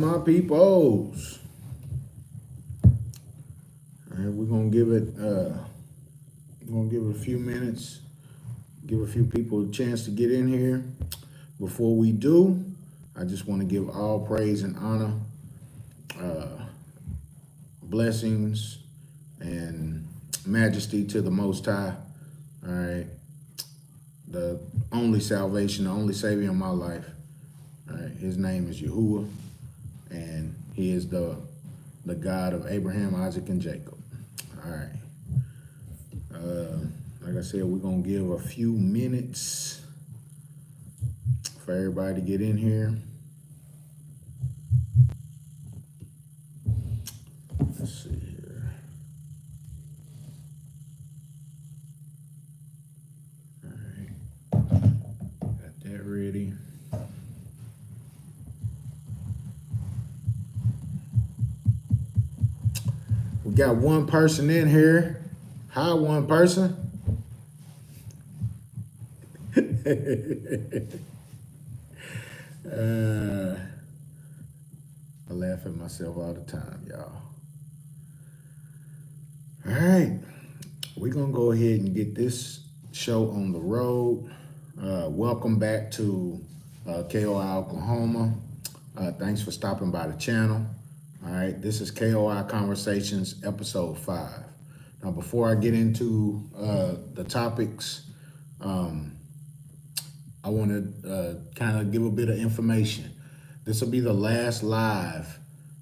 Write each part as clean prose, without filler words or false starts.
My peoples. All right, we're gonna give it a few minutes, give a few people a chance to get in here. Before we do, I just want to give all praise and honor, blessings, and majesty to the Most High. All right, the only salvation, the only savior in my life. All right, his name is Yahuwah, and he is the God of Abraham, Isaac, and Jacob. All right. Like I said, we're gonna give a few minutes for everybody to get in here. Let's see here. All right, got that ready. We got one person in here. Hi, one person. I laugh at myself all the time, y'all. All right, we're gonna go ahead and get this show on the road. Welcome back to K.O.I, Oklahoma. Thanks for stopping by the channel. All right, this is K.O.I Conversations, episode 5. Now, before I get into the topics, I want to kind of give a bit of information. This will be the last live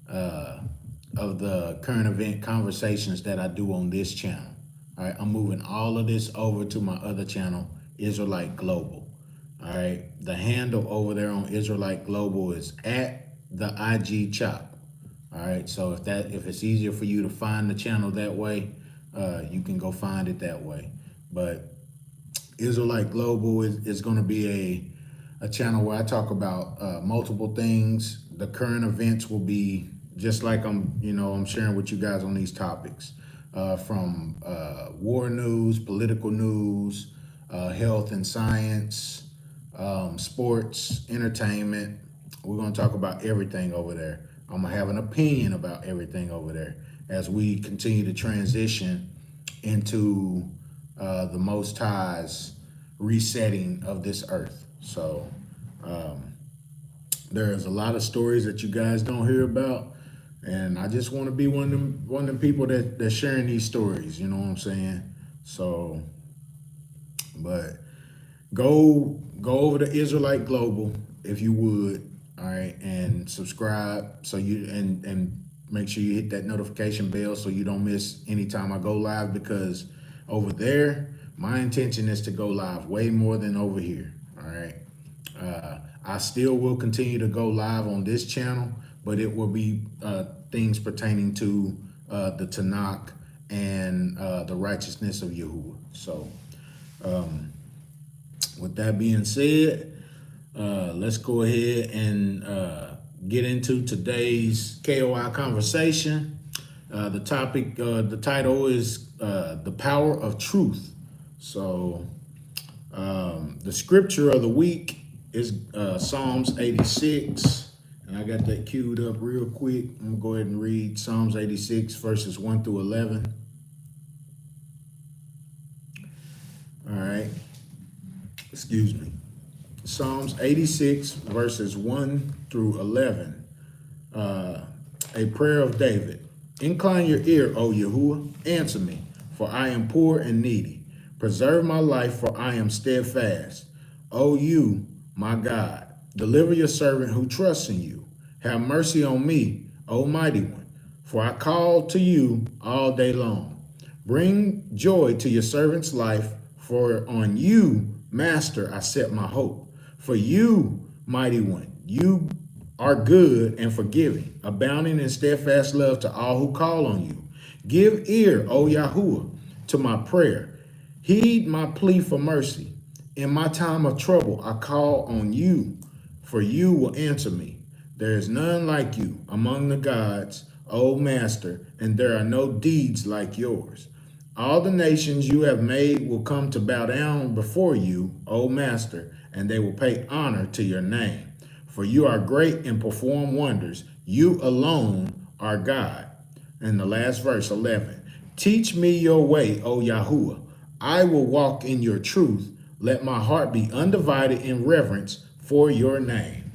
of the current event conversations that I do on this channel. All right, I'm moving all of this over to my other channel, Israelite Global. All right, the handle over there on Israelite Global is at the IG Chop. All right, so if it's easier for you to find the channel that way, you can go find it that way. But Israelite Global is going to be a channel where I talk about multiple things. The current events will be just like I'm sharing with you guys on these topics, from war news, political news, health and science, sports, entertainment. We're going to talk about everything over there. I'm going to have an opinion about everything over there as we continue to transition into the Most High's resetting of this earth. So there's a lot of stories that you guys don't hear about, and I just want to be one of them people that's sharing these stories. You know what I'm saying? So, but go over to Israelite Global if you would, all right, and subscribe so you and make sure you hit that notification bell so you don't miss any time I go live, because over there my intention is to go live way more than over here. All right, I still will continue to go live on this channel, but it will be things pertaining to the Tanakh and the righteousness of Yahuwah. So with that being said, let's go ahead and get into today's K.O.I conversation. The topic, the title is The Power of Truth. So the scripture of the week is Psalms 86. And I got that queued up real quick. I'm gonna go ahead and read Psalms 86 verses 1 through 11. All right. Excuse me. Psalms 86 verses 1 through 11. A prayer of David. Incline your ear, O Yahuwah, answer me, for I am poor and needy. Preserve my life, for I am steadfast. O you, my God, deliver your servant who trusts in you. Have mercy on me, O mighty one, for I call to you all day long. Bring joy to your servant's life, for on you, Master, I set my hope. For you, mighty one, you are good and forgiving, abounding in steadfast love to all who call on you. Give ear, O Yahuwah, to my prayer. Heed my plea for mercy. In my time of trouble, I call on you, for you will answer me. There is none like you among the gods, O Master, and there are no deeds like yours. All the nations you have made will come to bow down before you, O Master, and they will pay honor to your name. For you are great and perform wonders. You alone are God. And the last verse, 11. Teach me your way, O Yahuwah. I will walk in your truth. Let my heart be undivided in reverence for your name.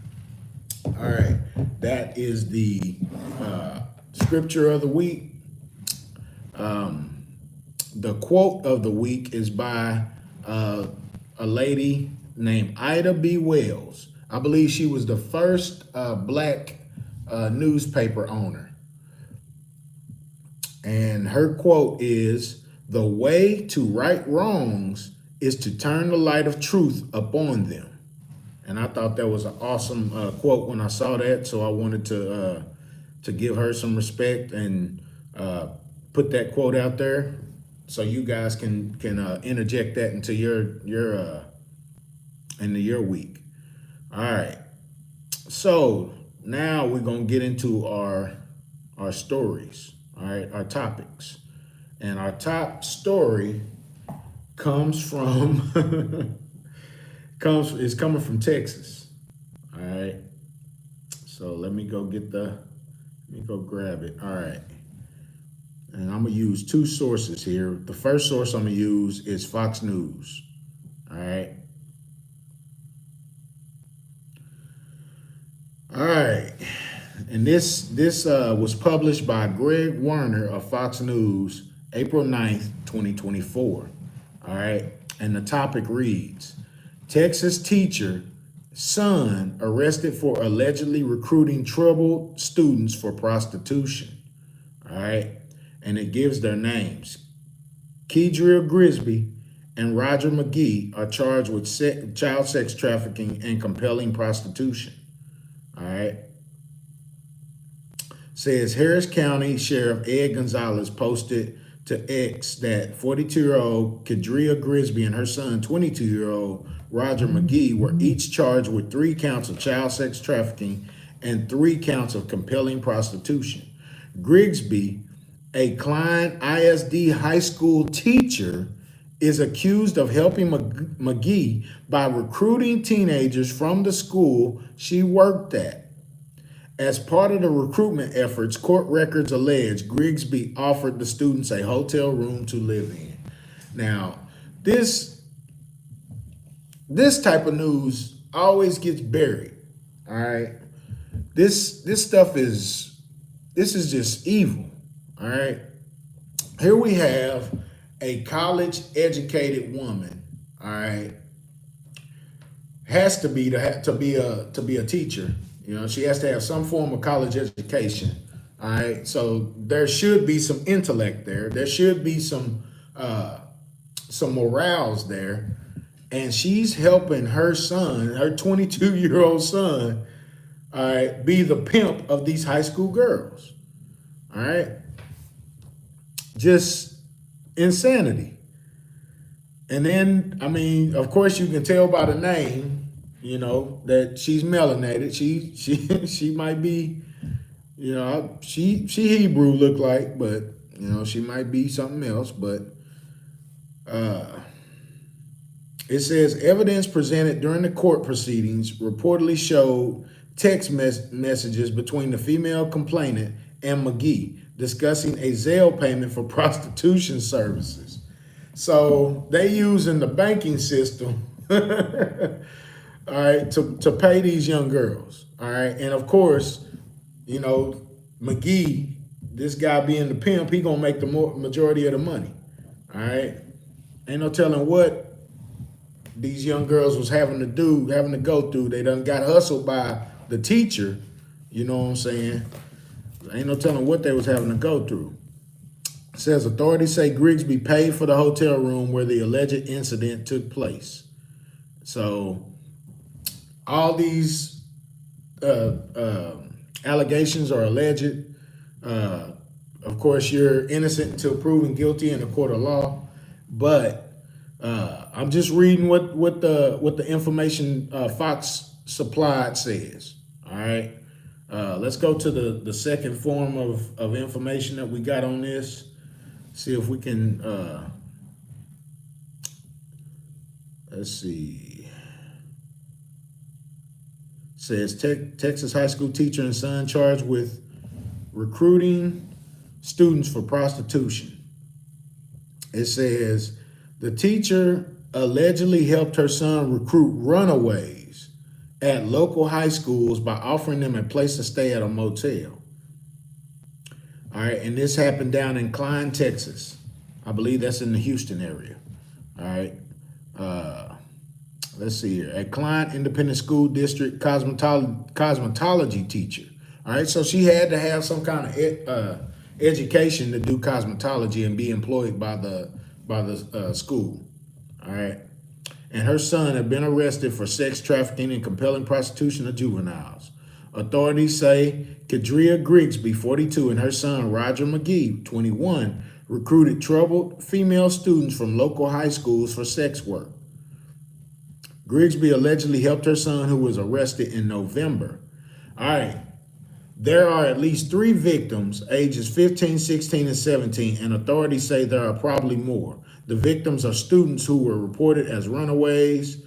All right, that is the scripture of the week. The quote of the week is by a lady named Ida B. Wells. I believe she was the first black newspaper owner. And her quote is, "The way to right wrongs is to turn the light of truth upon them." And I thought that was an awesome quote when I saw that. So I wanted to give her some respect and put that quote out there, so you guys can interject that into your week. All right. So now we're gonna get into our stories. All right, our topics, and our top story comes from is coming from Texas. All right. So let me go grab it. All right. And I'm gonna use two sources here. The first source I'm gonna use is Fox News. All right. All right. And this was published by Greg Warner of Fox News, April 9th, 2024. All right. And the topic reads, Texas teacher son arrested for allegedly recruiting troubled students for prostitution. All right. And it gives their names. Kedria Grisby and Roger McGee are charged with child sex trafficking and compelling prostitution. All right. Says Harris County Sheriff Ed Gonzalez posted to X that 42-year-old Kedria Grisby and her son, 22-year-old Roger McGee, were each charged with 3 counts of child sex trafficking and 3 counts of compelling prostitution. Grigsby, a Klein ISD high school teacher, is accused of helping McGee by recruiting teenagers from the school she worked at. As part of the recruitment efforts, court records allege Grigsby offered the students a hotel room to live in. Now, this type of news always gets buried. All right. This stuff is just evil. All right. Here we have a college educated woman. All right. Has to be to be a teacher. You know, she has to have some form of college education. All right. So there should be some intellect there. There should be some morals there. And she's helping her son, her 22-year-old son, all right, be the pimp of these high school girls. All right. Just insanity. And then, I mean, of course, you can tell by the name, you know, that she's melanated. She might be, you know, she Hebrew look like, but you know, she might be something else. But it says evidence presented during the court proceedings reportedly showed text messages between the female complainant and McGee discussing a Zelle payment for prostitution services. So they using the banking system, all right, to pay these young girls, all right. And of course, you know, McGee, this guy being the pimp, he gonna make the majority of the money, all right. Ain't no telling what these young girls was having to go through. They done got hustled by the teacher, you know what I'm saying? Ain't no telling what they was having to go through. It says authorities say Grigsby paid for the hotel room where the alleged incident took place. So all these allegations are alleged. Of course, you're innocent until proven guilty in a court of law. But I'm just reading what the information Fox supplied says. All right. Let's go to the second form of information that we got on this. See if we can, let's see. Says Texas high school teacher and son charged with recruiting students for prostitution. It says the teacher allegedly helped her son recruit runaways at local high schools by offering them a place to stay at a motel. All right, and this happened down in Klein, Texas. I believe that's in the Houston area. All right. Let's see here. At Klein Independent School District cosmetology teacher. All right, so she had to have some kind of education to do cosmetology and be employed by the school. All right, and her son had been arrested for sex trafficking and compelling prostitution of juveniles. Authorities say Kadria Grigsby, 42, and her son Roger McGee, 21, recruited troubled female students from local high schools for sex work. Grigsby allegedly helped her son, who was arrested in November. All right. There are at least 3 victims, ages 15, 16, and 17, and authorities say there are probably more. The victims are students who were reported as runaways.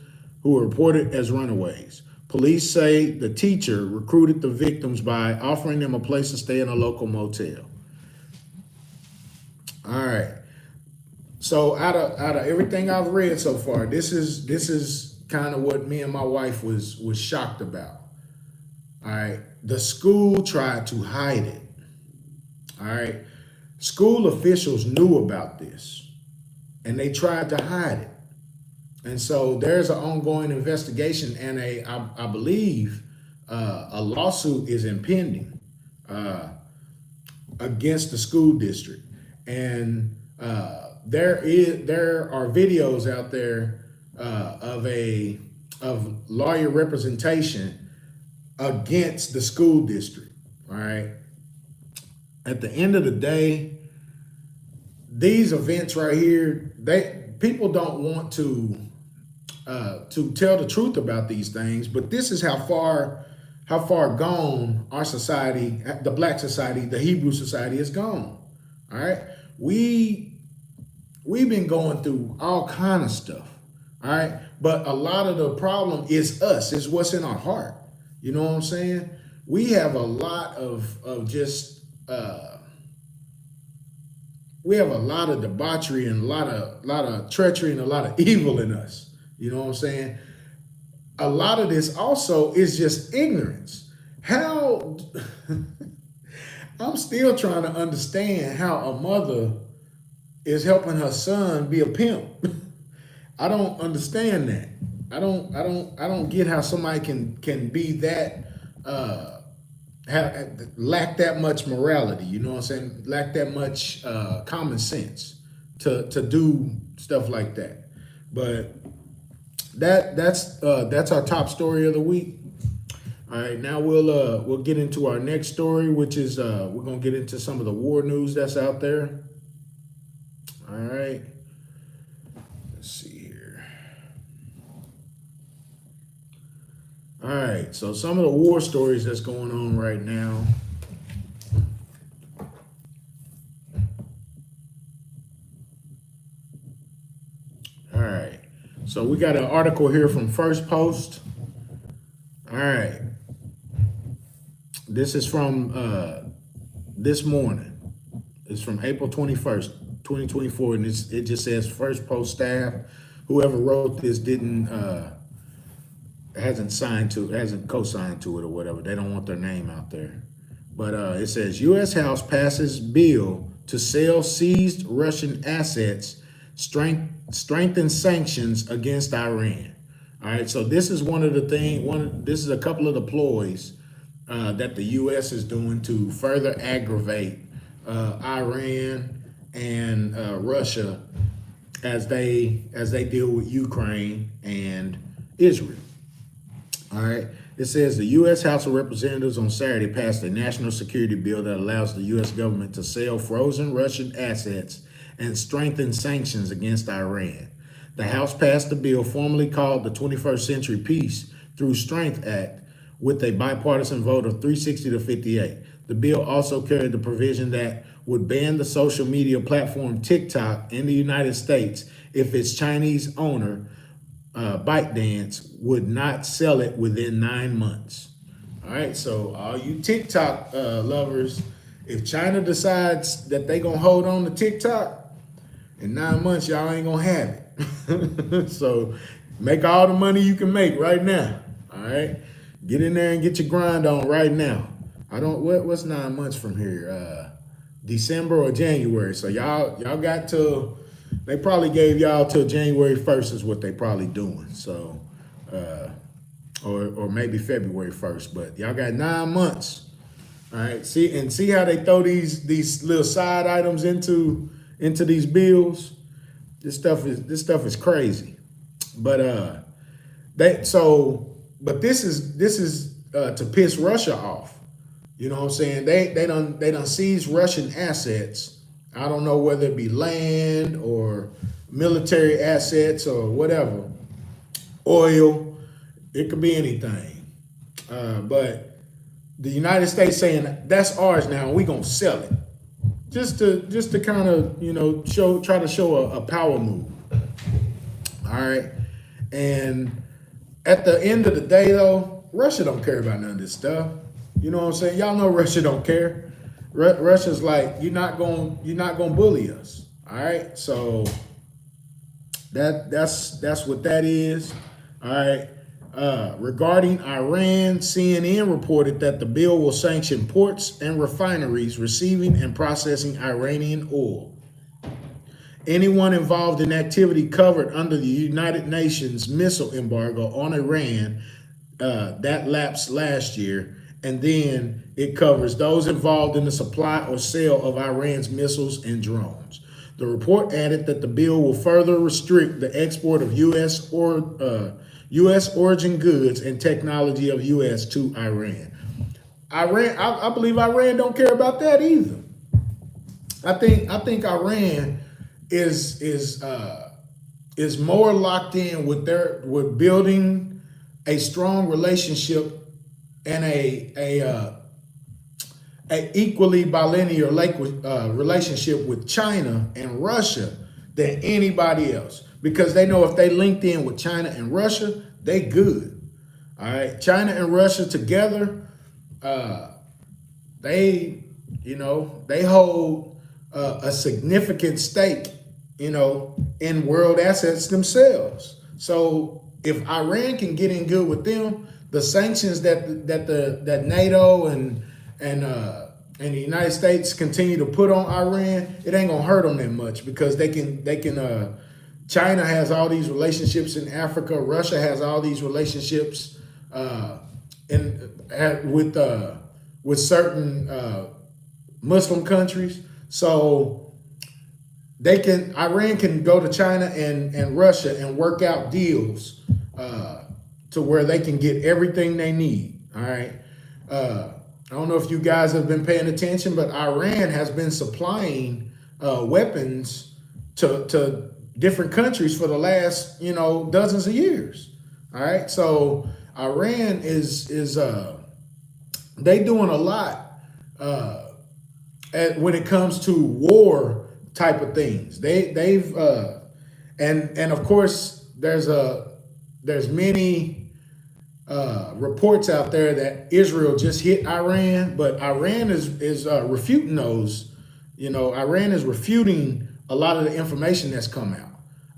Police say the teacher recruited the victims by offering them a place to stay in a local motel. All right. So out of everything I've read so far, this is kind of what me and my wife was shocked about. All right. The school tried to hide it. All right. School officials knew about this and they tried to hide it. And so there's an ongoing investigation and I believe a lawsuit is impending against the school district. And there are videos out there of lawyer representation against the school district. All right. At the end of the day, these events right here, people don't want to tell the truth about these things, but this is how far gone our society, the Black society, the Hebrew society has gone. All right. We've been going through all kind of stuff. All right. But a lot of the problem is us, is what's in our heart. You know what I'm saying? We have a lot of just, we have a lot of debauchery and a lot of treachery and a lot of evil in us. You know what I'm saying? A lot of this also is just ignorance. How I'm still trying to understand how a mother is helping her son be a pimp. I don't understand that. I don't get how somebody can be that lack that much morality, you know what I'm saying? Lack that much common sense to do stuff like that. But that's our top story of the week. All right, now we'll get into our next story, which is we're gonna get into some of the war news that's out there. All right, let's see here. All right, so some of the war stories that's going on right now. All right, so we got an article here from First Post. All right, this is from this morning. It's from April 21st, 2024, and it just says First Post staff. Whoever wrote this hasn't co-signed to it or whatever. They don't want their name out there. But it says U.S. House passes bill to sell seized Russian assets, strengthen sanctions against Iran. All right, so this is one of the things. This is a couple of the ploys that the U.S. is doing to further aggravate Iran and Russia as they deal with Ukraine and Israel. All right. It says the U.S. House of Representatives on Saturday passed a national security bill that allows the U.S. government to sell frozen Russian assets and strengthen sanctions against Iran. The House passed the bill formerly called the 21st Century Peace Through Strength Act with a bipartisan vote of 360 to 58. The bill also carried the provision that would ban the social media platform TikTok in the United States if its Chinese owner ByteDance would not sell it within 9 months. All right, so all you TikTok lovers, if China decides that they gonna hold on to TikTok, in 9 months y'all ain't gonna have it. So make all the money you can make right now. All right, get in there and get your grind on right now. I don't what's 9 months from here? December or January. So y'all got till they probably gave y'all till January 1st is what they probably doing. So or maybe February 1st, but y'all got 9 months. All right. See how they throw these little side items into these bills. This stuff is crazy. But but this is to piss Russia off. You know what I'm saying? They done seized Russian assets. I don't know whether it be land or military assets or whatever, oil. It could be anything. But the United States saying that's ours now, and we gonna sell it, just to kind of try to show a power move. All right, and at the end of the day, though, Russia don't care about none of this stuff. You know what I'm saying? Y'all know Russia don't care. Russia's like, you're not gonna bully us. All right, so that's what that is. All right. Regarding Iran, CNN reported that the bill will sanction ports and refineries receiving and processing Iranian oil. Anyone involved in activity covered under the United Nations missile embargo on Iran that lapsed last year, and then it covers those involved in the supply or sale of Iran's missiles and drones. The report added that the bill will further restrict the export of U.S. origin goods and technology of U.S. to Iran. I believe Iran don't care about that either. I think Iran is more locked in with building a strong relationship and a equally bilinear relationship with China and Russia than anybody else, because they know if they linked in with China and Russia, they good. All right, China and Russia together, they hold a significant stake, in world assets themselves. So if Iran can get in good with them, the sanctions that NATO and the United States continue to put on Iran, it ain't gonna hurt them that much, because they can China has all these relationships in Africa. Russia has all these relationships with certain Muslim countries. So Iran can go to China and Russia and work out deals to where they can get everything they need. All right. I don't know if you guys have been paying attention, but Iran has been supplying weapons to different countries for the last, dozens of years. All right. So Iran is they doing a lot when it comes to war type of things. They've and of course there's many reports out there that Israel just hit Iran, but Iran is refuting those. Iran is refuting a lot of the information that's come out.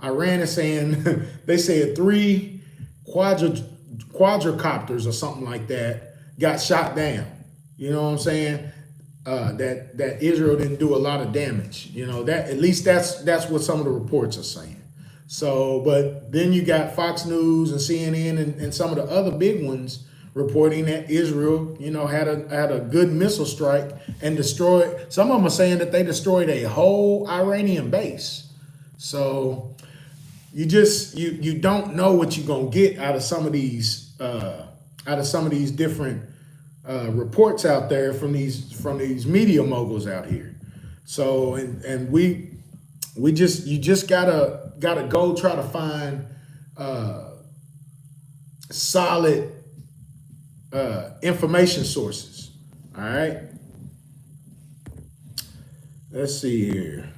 Iran is saying they said 3 quadricopters or something like that got shot down. You know what I'm saying? That Israel didn't do a lot of damage. That at least that's what some of the reports are saying. So, but then you got Fox News and CNN and some of the other big ones reporting that Israel, had a good missile strike and destroyed. Some of them are saying that they destroyed a whole Iranian base. So you don't know what you're gonna get out of some of these different reports out there from these media moguls out here. So and you just gotta go try to find solid information sources. All right. Let's see here.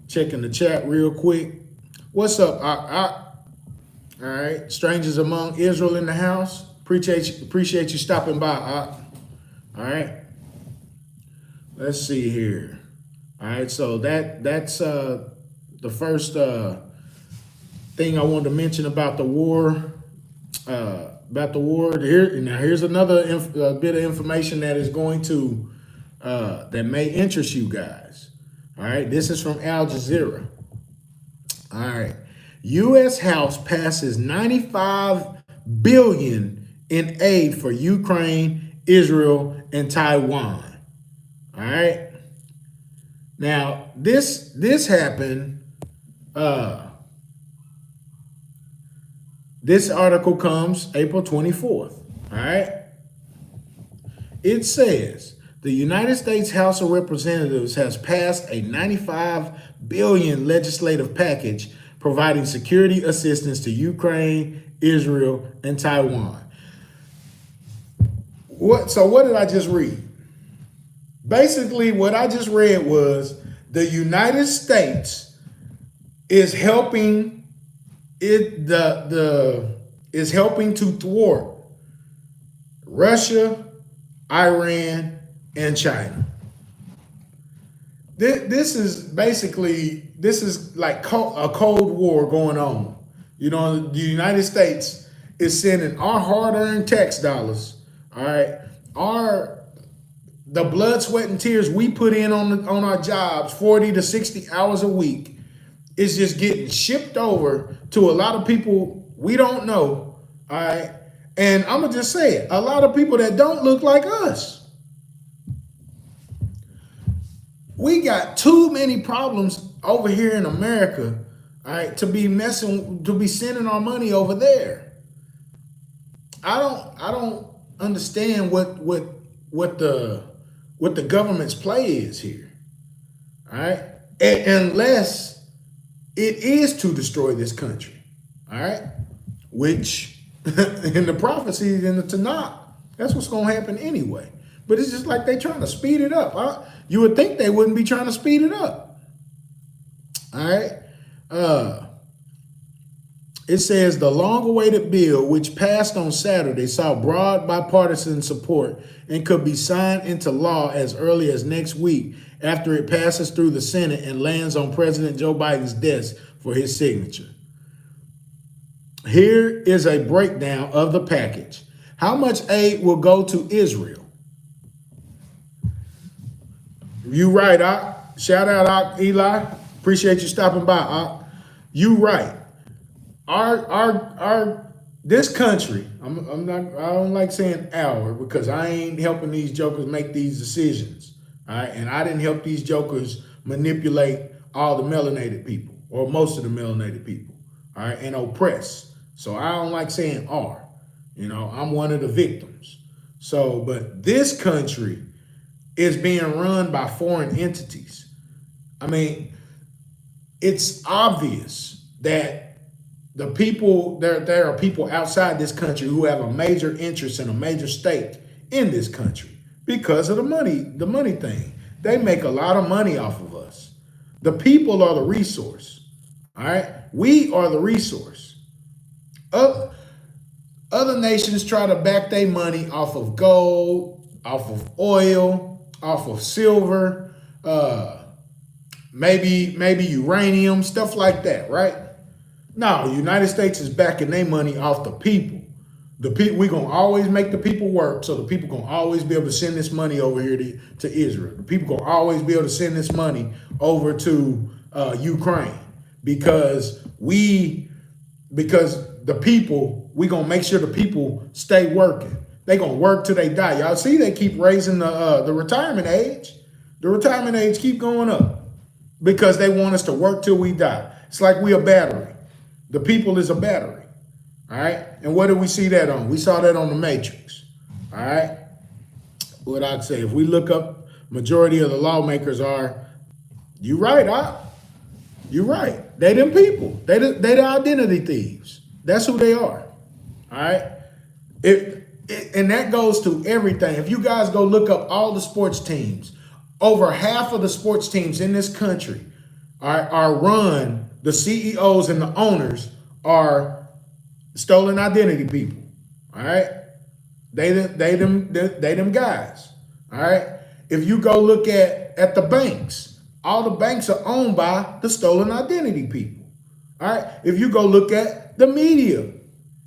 Checking the chat real quick. What's up? All right, strangers among Israel in the house. Appreciate you stopping by. All right, let's see here. All right, so that's the first thing I wanted to mention about the war. Here's another bit of information that is going to that may interest you guys. All right, this is from Al Jazeera. All right, U.S. House passes 95 billion in aid for Ukraine, Israel, and Taiwan. All right. Now this happened. This article comes April 24th. All right. It says the United States House of Representatives has passed a 95 billion legislative package providing security assistance to Ukraine, Israel, and Taiwan. What did I just read? Basically, what I just read was the United States is helping is helping to thwart Russia, Iran, and China. This is like a Cold War going on. You know, the United States is sending our hard-earned tax dollars, all right, the blood, sweat, and tears we put in on our jobs, 40 to 60 hours a week, is just getting shipped over to a lot of people we don't know, all right? And I'm going to just say it, a lot of people that don't look like us. We got too many problems over here in America, all right, to be sending our money over there. I don't understand what the government's play is here, all right? Unless it is to destroy this country, all right? Which in the prophecies in the Tanakh, that's what's going to happen anyway. But it's just like they trying to speed it up. You would think they wouldn't be trying to speed it up, all right? It says the long-awaited bill, which passed on Saturday, saw broad bipartisan support and could be signed into law as early as next week after it passes through the Senate and lands on President Joe Biden's desk for his signature. Here is a breakdown of the package. How much aid will go to Israel? You right, Ak. Shout out, Ak Eli. Appreciate you stopping by, Ak. You right. This country, I don't like saying our because I ain't helping these jokers make these decisions. All right. And I didn't help these jokers manipulate all the melanated people or most of the melanated people. All right. And oppress. So I don't like saying our. You know, I'm one of the victims. So, but this country is being run by foreign entities. I mean, it's obvious that the people, there are people outside this country who have a major interest and a major stake in this country because of the money thing. They make a lot of money off of us. The people are the resource. All right. We are the resource. Other nations try to back their money off of gold, off of oil, off of silver, maybe uranium, stuff like that, right? No, the United States is backing their money off the people. We're going to always make the people work, so the people going to always be able to send this money over here to Israel. The people going to always be able to send this money over to Ukraine because the people, we're going to make sure the people stay working. They're going to work till they die. Y'all see they keep raising the retirement age. The retirement age keep going up because they want us to work till we die. It's like we a battery. The people is a battery, all right? And what did we see that on? We saw that on the Matrix, all right? What I'd say, if we look up, majority of the lawmakers are, you right, you right. They them people. They the identity thieves. That's who they are, all right? And that goes to everything. If you guys go look up all the sports teams, over half of the sports teams in this country are run, the CEOs and the owners are Stolen identity people. All right. They them guys. All right. If you go look at the banks, all the banks are owned by the stolen identity people. All right. If you go look at the media,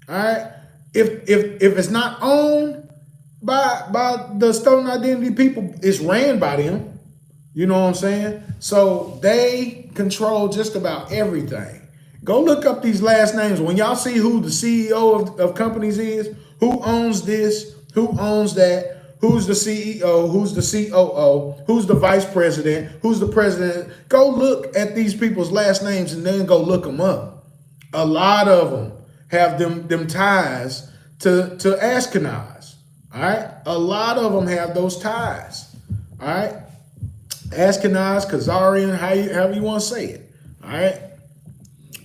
all right. If it's not owned by the stolen identity people, it's ran by them. You know what I'm saying? So they control just about everything. Go look up these last names. When y'all see who the CEO of companies is, who owns this, who owns that, who's the CEO, who's the COO, who's the vice president, who's the president, go look at these people's last names and then go look them up. A lot of them have them ties to Ashkenaz. All right? A lot of them have those ties. All right? Ashkenaz, Khazarian, however you want to say it. All right?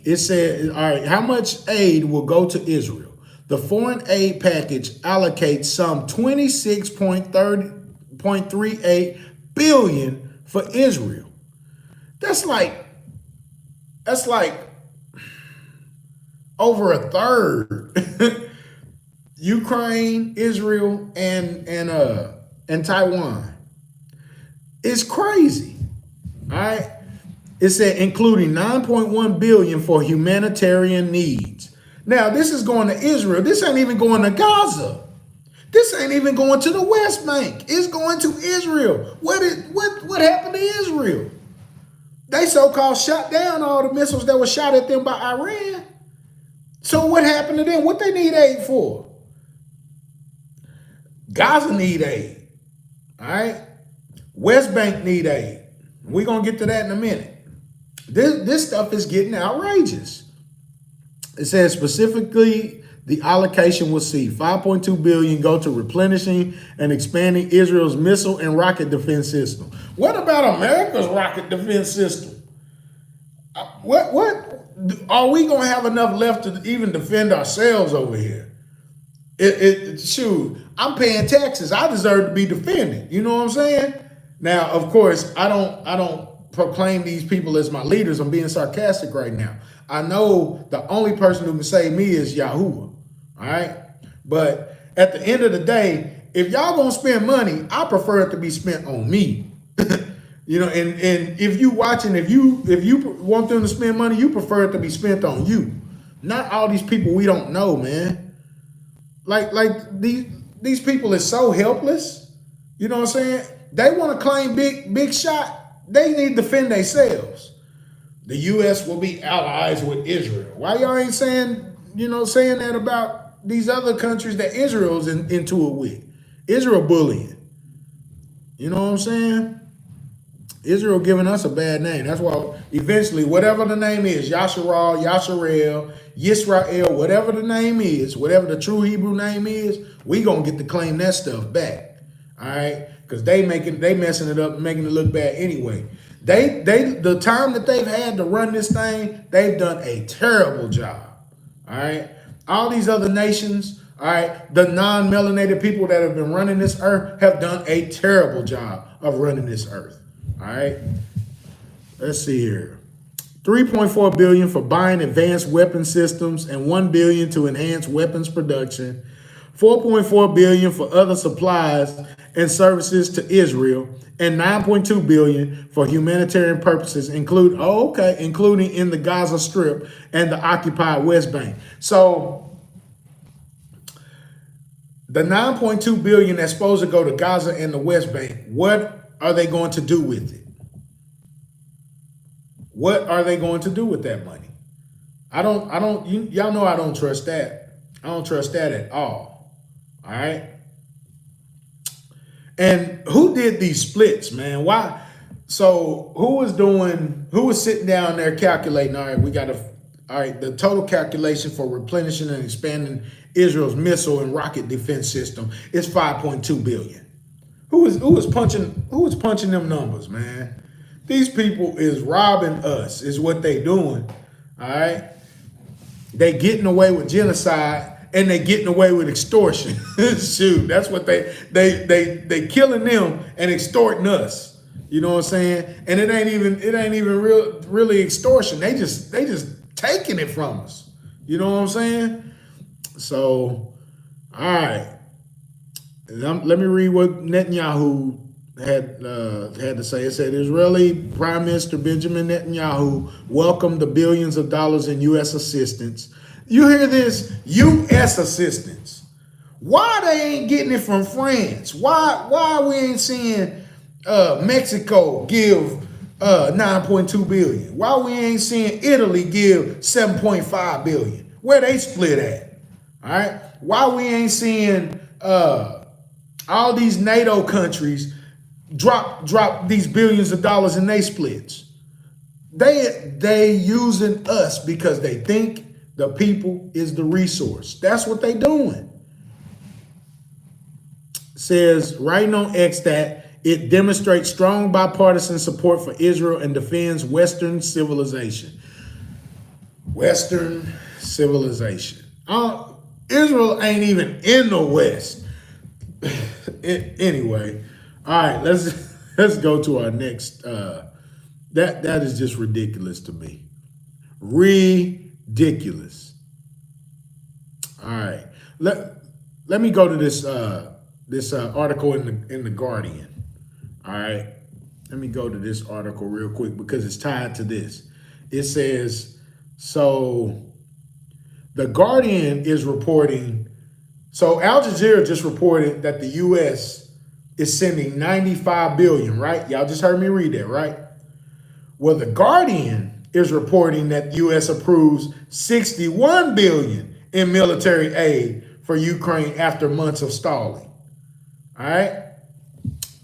It said, all right, how much aid will go to Israel? The foreign aid package allocates some 26.38 billion for Israel. That's like over a third. Ukraine, Israel, and Taiwan. It's crazy. All right. It said including 9.1 billion for humanitarian needs. Now, this is going to Israel. This ain't even going to Gaza. This ain't even going to the West Bank. It's going to Israel. What happened to Israel? They so-called shot down all the missiles that were shot at them by Iran. So what happened to them? What they need aid for? Gaza need aid. All right? West Bank need aid. We're going to get to that in a minute. This stuff is getting outrageous. It says specifically the allocation will see 5.2 billion go to replenishing and expanding Israel's missile and rocket defense system. What about America's rocket defense system? What are we going to have enough left to even defend ourselves over here? Shoot, I'm paying taxes. I deserve to be defended. You know what I'm saying? Now, of course, I don't proclaim these people as my leaders. I'm being sarcastic right now. I know the only person who can save me is Yahuwah. All right. But at the end of the day, if y'all gonna spend money, I prefer it to be spent on me. You know, and if you watching, if you want them to spend money, you prefer it to be spent on you, not all these people we don't know, man. Like these people is so helpless. You know what I'm saying? They want to claim big shot. They need to defend themselves. The U.S. will be allies with Israel. Why y'all ain't saying that about these other countries that Israel's into it with? Israel bullying. You know what I'm saying? Israel giving us a bad name. That's why eventually, whatever the name is, Yasharal, Yasharel, Yisrael, whatever the name is, whatever the true Hebrew name is, we gonna get to claim that stuff back. All right? Because they messing it up and making it look bad anyway. The time that they've had to run this thing, they've done a terrible job. All right. All these other nations, all right, the non-melanated people that have been running this earth have done a terrible job of running this earth. All right. Let's see here. 3.4 billion for buying advanced weapon systems and 1 billion to enhance weapons production. 4.4 billion for other supplies and services to Israel, and 9.2 billion for humanitarian purposes, including in the Gaza Strip and the occupied West Bank. So the 9.2 billion that's supposed to go to Gaza and the West Bank, what are they going to do with it? What are they going to do with that money? Y'all know I don't trust that. I don't trust that at all. All right. And who did these splits, man? Why? So who was sitting down there calculating, all right, the total calculation for replenishing and expanding Israel's missile and rocket defense system is 5.2 billion. Who was punching them numbers, man? These people is robbing us, is what they doing. All right. They getting away with genocide. And they getting away with extortion. Shoot, that's what they killing them and extorting us. You know what I'm saying? And it ain't even really extortion. They just taking it from us. You know what I'm saying? So, all right. Let me read what Netanyahu had to say. It said Israeli Prime Minister Benjamin Netanyahu welcomed the billions of dollars in U.S. assistance. You hear this? U.S. assistance. Why they ain't getting it from France? Why we ain't seeing Mexico give 9.2 billion? Why we ain't seeing Italy give 7.5 billion? Where they split at? All right. Why we ain't seeing all these NATO countries drop these billions of dollars in they splits? They using us because they think the people is the resource. That's what they doing. Says writing on X that it demonstrates strong bipartisan support for Israel and defends Western civilization. Western civilization. Israel ain't even in the West. Anyway, all right, let's go to our next. That is just ridiculous to me. Ridiculous. All right, let me go to this article in the Guardian. All right, let me go to this article real quick because it's tied to this. It says so. The Guardian is reporting. So Al Jazeera just reported that the U.S. is sending 95 billion, right? Y'all just heard me read that, right? Well, the Guardian is reporting that the U.S. approves 61 billion in military aid for Ukraine after months of stalling. All right?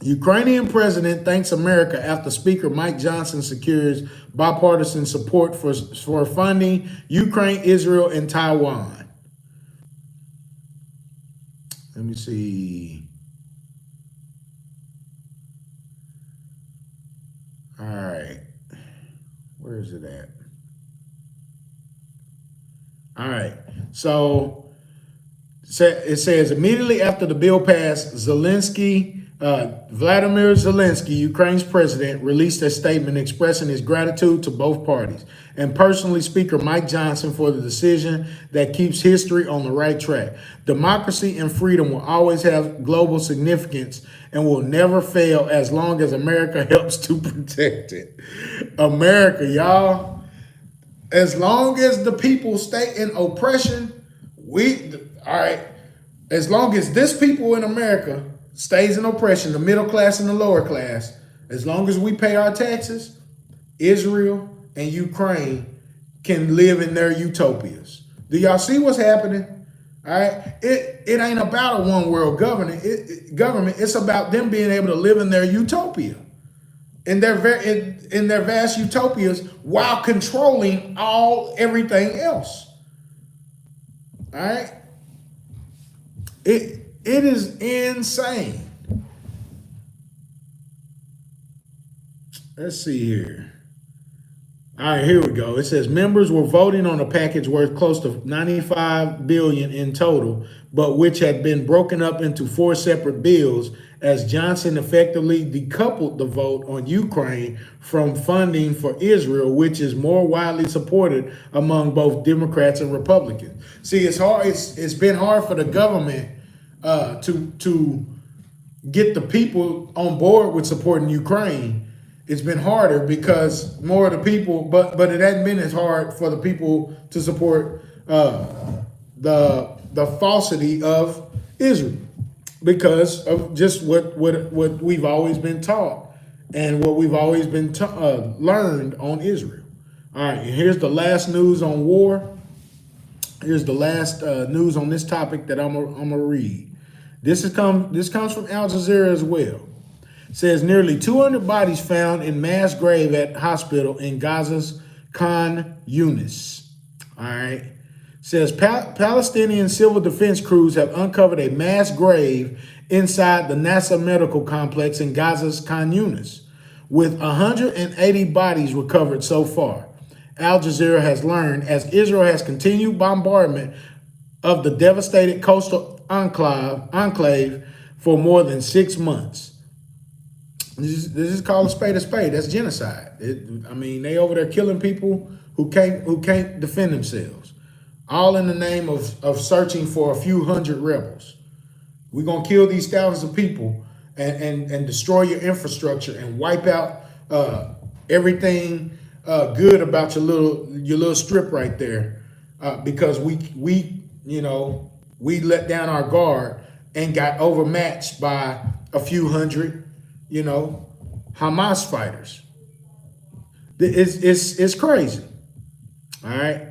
Ukrainian president thanks America after Speaker Mike Johnson secures bipartisan support for funding Ukraine, Israel, and Taiwan. Let me see. All right. Where is it at? All right. So it says immediately after the bill passed, Vladimir Zelensky, Ukraine's president, released a statement expressing his gratitude to both parties and personally Speaker Mike Johnson for the decision that keeps history on the right track. Democracy and freedom will always have global significance and will never fail as long as America helps to protect it. America, y'all, as long as the people stay in oppression, all right, as long as this people in America stays in oppression, the middle class and the lower class, as long as we pay our taxes, Israel and Ukraine can live in their utopias. Do y'all see what's happening? All right, it ain't about a one world government. It's about them being able to live in their utopia, in their vast utopias, while controlling everything else. All right, it is insane. Let's see here. All right, here we go. It says members were voting on a package worth close to 95 billion in total, but which had been broken up into 4 separate bills as Johnson effectively decoupled the vote on Ukraine from funding for Israel, which is more widely supported among both Democrats and Republicans. See, it's hard. It's been hard for the government to get the people on board with supporting Ukraine. It's been harder because more of the people, but it hasn't been as hard for the people to support the falsity of Israel because of just what we've always been taught and what we've always been learned on Israel. All right, and here's the last news on war. Here's the last news on this topic that I'm gonna read. This comes from Al Jazeera as well. Says nearly 200 bodies found in mass grave at hospital in Gaza's Khan Yunis. All right. Says Palestinian civil defense crews have uncovered a mass grave inside the NASA medical complex in Gaza's Khan Yunis, with 180 bodies recovered so far. Al Jazeera has learned as Israel has continued bombardment of the devastated coastal enclave for more than 6 months. This is called a spade. That's genocide. They over there killing people who can't defend themselves. all in the name of searching for a few hundred rebels. We're gonna kill these thousands of people and destroy your infrastructure and wipe out everything good about your little strip right there because we let down our guard and got overmatched by a few hundred Hamas fighters. It's crazy. All right.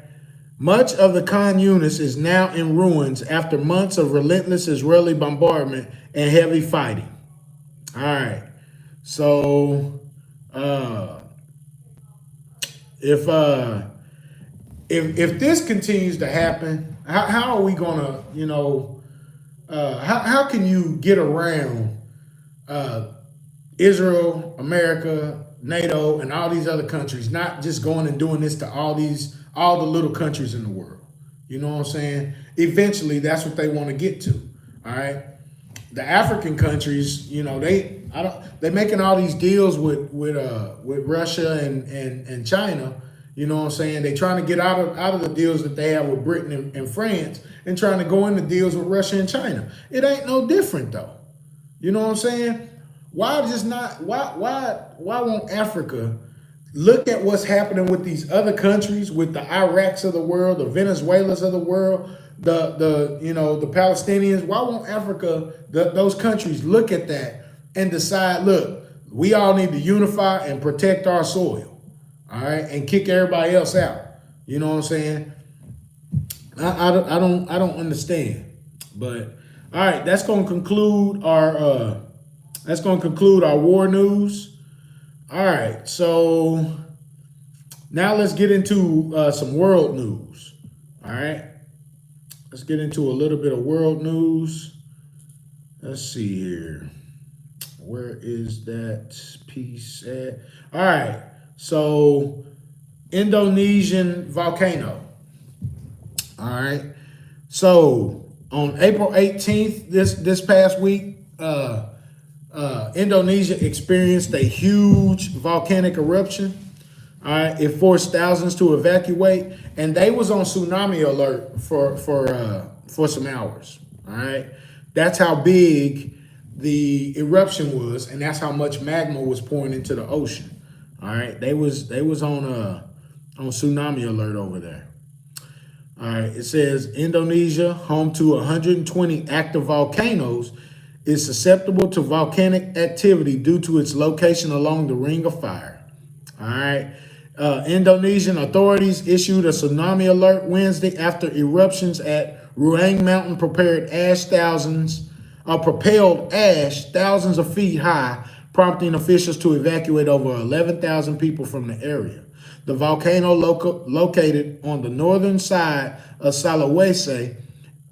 Much of the Khan Yunis is now in ruins after months of relentless Israeli bombardment and heavy fighting. All right. So if this continues to happen, how are we gonna, how can you get around Israel, America, NATO, and all these other countries not just going and doing this to all the little countries in the world? You know what I'm saying? Eventually, that's what they want to get to. All right. The African countries, they're making all these deals with Russia and China. You know what I'm saying? They're trying to get out of the deals that they have with Britain and France and trying to go into deals with Russia and China. It ain't no different though. You know what I'm saying? Why won't Africa look at what's happening with these other countries, with the Iraqs of the world, the Venezuelas of the world, the Palestinians? Why won't Africa, those countries, look at that and decide, look, we all need to unify and protect our soil, all right, and kick everybody else out? You know what I'm saying? I don't understand. But all right, that's gonna conclude our war news. All right, so now let's get into some world news. All right, let's get into a little bit of world news. Let's see here. Where is that piece at? All right, so Indonesian volcano. All right, so on April 18th, this past week, Indonesia experienced a huge volcanic eruption. All right, it forced thousands to evacuate, and they was on tsunami alert for some hours. All right, that's how big the eruption was, and that's how much magma was pouring into the ocean. All right, they was on tsunami alert over there. All right, it says Indonesia, home to 120 active volcanoes, is susceptible to volcanic activity due to its location along the Ring of Fire. All right. Indonesian authorities issued a tsunami alert Wednesday after eruptions at Ruang Mountain propelled ash thousands of feet high, prompting officials to evacuate over 11,000 people from the area. The volcano located on the northern side of Sulawesi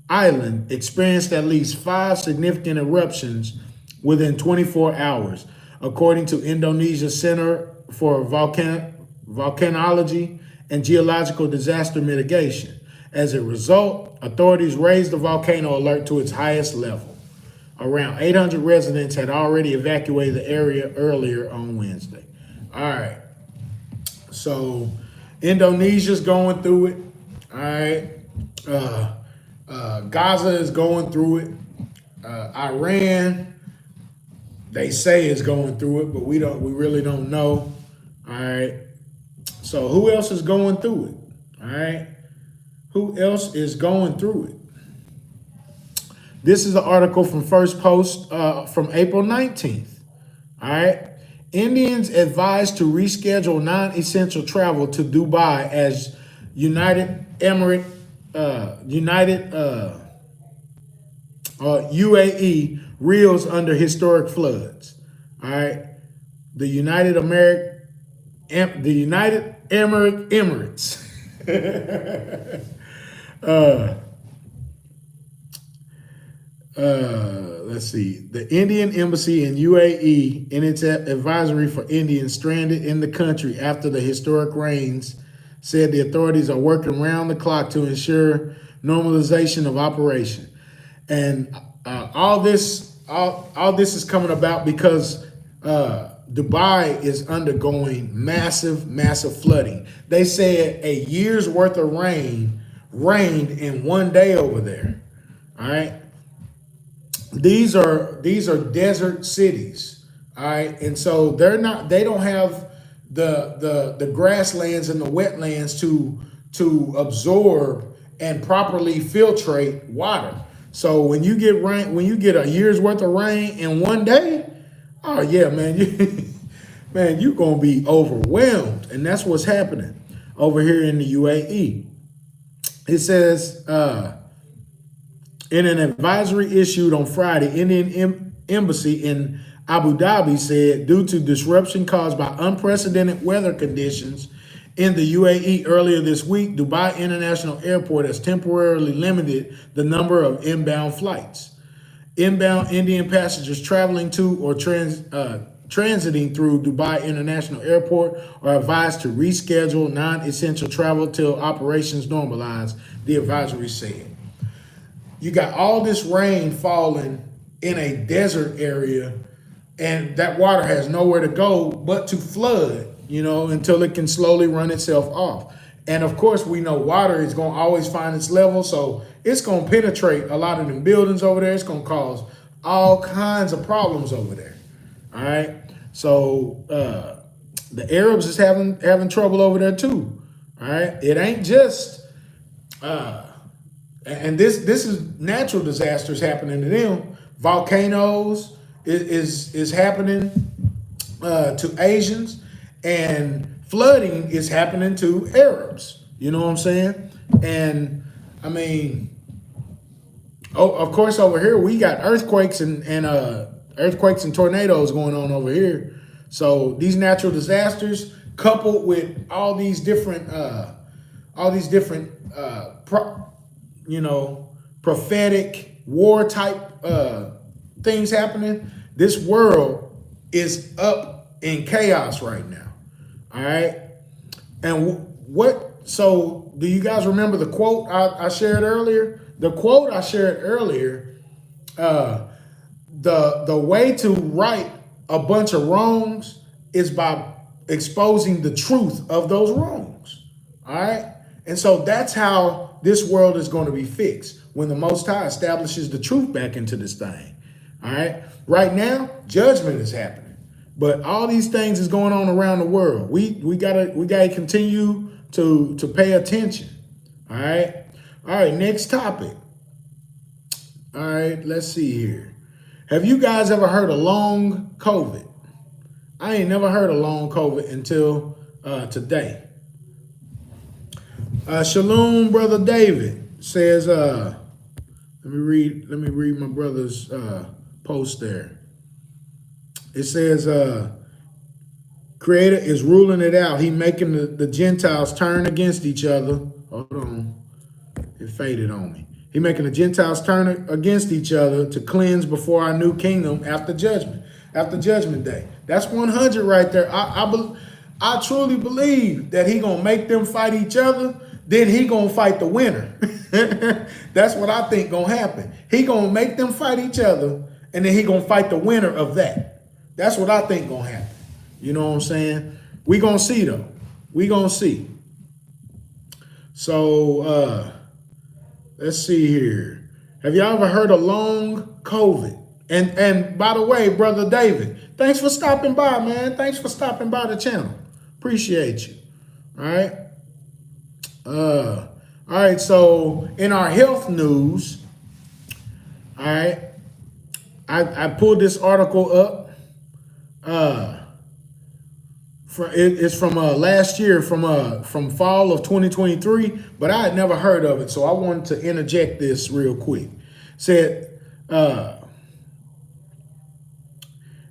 Island experienced at least 5 significant eruptions within 24 hours, according to Indonesia's Center for Volcanology and Geological Disaster Mitigation. As a result, authorities raised the volcano alert to its highest level. Around 800 residents had already evacuated the area earlier on Wednesday. All right. So Indonesia's going through it. All right. Gaza is going through it. Iran, they say is going through it, but we really don't know. All right. So who else is going through it? All right. Who else is going through it? This is an article from First Post from April 19th. All right. Indians advised to reschedule non-essential travel to Dubai as UAE reels under historic floods. All right. The United Emirates. Let's see. The Indian Embassy in UAE, in its advisory for Indians stranded in the country after the historic rains, said the authorities are working round the clock to ensure normalization of operation. And all this is coming about because Dubai is undergoing massive flooding. They said a year's worth of rain rained in one day over there. All right. These are desert cities. All right. And so they don't have the grasslands and the wetlands to absorb and properly filtrate water. So when you get a year's worth of rain in one day, oh yeah, man, man, you're gonna be overwhelmed. And that's what's happening over here in the UAE. It says in an advisory issued on Friday, Indian Embassy in Abu Dhabi said due to disruption caused by unprecedented weather conditions in the UAE earlier this week, Dubai International Airport has temporarily limited the number of inbound flights. Inbound Indian passengers traveling to or transiting through Dubai International Airport are advised to reschedule non-essential travel till operations normalize, the advisory said. You got all this rain falling in a desert area, and that water has nowhere to go but to flood, until it can slowly run itself off. And of course, we know water is going to always find its level, so it's going to penetrate a lot of them buildings over there. It's going to cause all kinds of problems over there. All right. So the Arabs is having trouble over there too. All right. It ain't just and this is natural disasters happening to them. Volcanoes is happening to Asians, and flooding is happening to Arabs. You know what I'm saying? And I mean, of course, over here we got earthquakes and earthquakes and tornadoes going on over here. So these natural disasters, coupled with all these different prophetic war type things happening, this world is up in chaos right now. All right. And so do you guys remember the quote I shared earlier? The quote I shared earlier, the way to right a bunch of wrongs is by exposing the truth of those wrongs. All right. And so that's how this world is going to be fixed, when the Most High establishes the truth back into this thing. All right. Right now, judgment is happening. But all these things is going on around the world. We gotta continue to pay attention. All right. All right, next topic. All right, let's see here. Have you guys ever heard of long COVID? I ain't never heard of long COVID until today. Shalom, brother David says, let me read my brother's post there. It says, Creator is ruling it out. He making the Gentiles turn against each other. Hold on. It faded on me. He making the Gentiles turn against each other to cleanse before our new kingdom after judgment day. That's 100 right there. I truly believe that he gonna make them fight each other. Then he gonna fight the winner. That's what I think gonna happen. He gonna make them fight each other, and then he gonna fight the winner of that. That's what I think gonna happen. You know what I'm saying? We gonna see though. We gonna see. So let's see here. Have y'all ever heard of long COVID? And by the way, brother David, thanks for stopping by, man. Thanks for stopping by the channel. Appreciate you. All right. All right. So in our health news, all right, I pulled this article up. It's from last year, from fall of 2023, but I had never heard of it, so I wanted to interject this real quick. Said